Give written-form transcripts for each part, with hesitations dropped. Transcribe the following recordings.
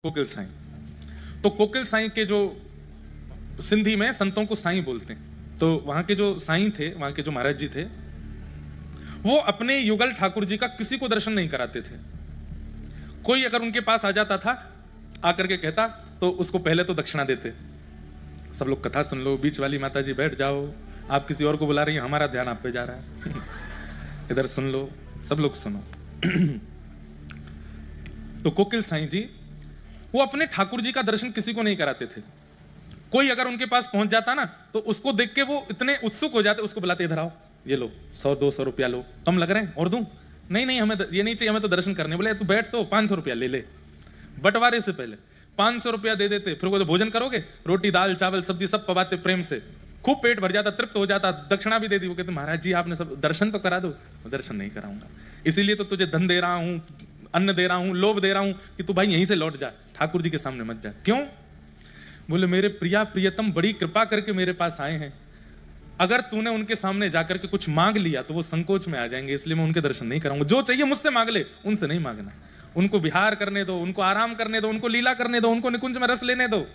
कोकिल साईं। तो कोकिल साईं के जो सिंधी में संतों को साईं बोलते हैं, तो वहां के जो साईं थे, वहां के जो महाराज जी थे, वो अपने युगल ठाकुर जी का किसी को दर्शन नहीं कराते थे। कोई अगर उनके पास आ जाता था, आकर के कहता, तो उसको पहले तो दक्षिणा देते। सब लोग कथा सुन लो, बीच वाली माता जी बैठ जाओ, आप किसी और को बुला रही हैं, हमारा ध्यान आप पे जा रहा है। इधर सुन लो, सब लोग सुनो। तो कोकिल साईं जी वो अपने ठाकुर जी का दर्शन किसी को नहीं कराते थे। कोई अगर उनके पास पहुंच जाता ना, तो उसको देख के वो इतने उत्सुक हो जाते, उसको बुलाते, इधर आओ, ये लो 100-200 रुपया लो, कम लग रहे हैं और दूं? नहीं नहीं, हमें ये नहीं चाहिए, हमें तो दर्शन करने। बोले तू बैठ, तो 500 रुपया ले ले। बंटवारे से पहले 500 रुपया दे देते, फिर वो तो भोजन करोगे, रोटी दाल चावल सब्जी सब पवाते प्रेम से, खूब पेट भर जाता, तृप्त हो जाता, दक्षिणा भी दे दी। वो कहते महाराज जी आपने सब दर्शन तो करा दो। दर्शन नहीं कराऊंगा, इसीलिए तो तुझे धन दे रहा हूं, अन्न दे रहा हूं, लोभ दे रहा हूं कि तू भाई यहीं से लौट जा, ठाकुर जी के सामने मत जा। क्यों? बोले मेरे प्रिया प्रियतम बड़ी कृपा करके मेरे पास आए हैं, अगर तूने उनके सामने जाकर के कुछ मांग लिया तो वो संकोच में आ जाएंगे, इसलिए मैं उनके दर्शन नहीं कराऊंगा। जो चाहिए मुझसे मांग ले, उनसे नहीं मांगना। उनको विहार करने दो, उनको आराम करने दो, उनको लीला करने दो, उनको निकुंज में रस लेने दो।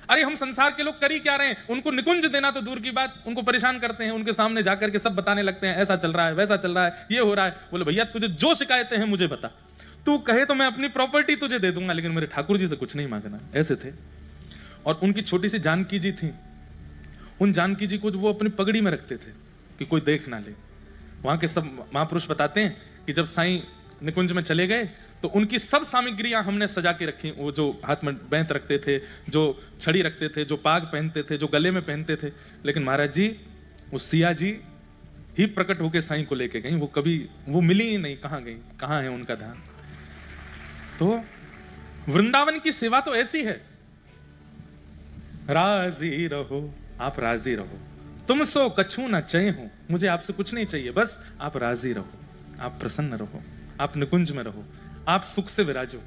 अरे हम संसार के लोग कर ही क्या रहे हैं? उनको निकुंज देना तो दूर की बात, उनको परेशान करते हैं, उनके सामने जाकर के सब बताने लगते हैं, ऐसा चल रहा है, वैसा चल रहा है, ये हो रहा है। बोले भैया तुझे जो शिकायतें हैं मुझे बता, तू कहे तो मैं अपनी प्रॉपर्टी तुझे दे दूंगा, लेकिन मेरे ठाकुर जी से कुछ नहीं मांगना। ऐसे थे। और उनकी छोटी सी जानकी जी थी, उन जानकी जी को वो अपनी पगड़ी में रखते थे कि कोई देख ना ले। वहां के सब महापुरुष बताते हैं कि जब साईं निकुंज में चले गए तो उनकी सब सामग्रियां हमने सजा के रखी। वो जो हाथ में बैंत रखते थे, जो छड़ी रखते थे, जो पाग पहनते थे, जो गले में पहनते थे, लेकिन महाराज जी वो सिया जी ही प्रकट होकर साईं को लेके गई। वो कभी वो मिली ही नहीं, कहां गई, कहां है उनका ध्यान। तो वृंदावन की सेवा तो ऐसी है, राजी रहो, आप राजी रहो, तुम सो कछु ना चय हो, मुझे आपसे कुछ नहीं चाहिए, बस आप राजी रहो, आप प्रसन्न रहो, आप निकुंज में रहो, आप सुख से विराजो।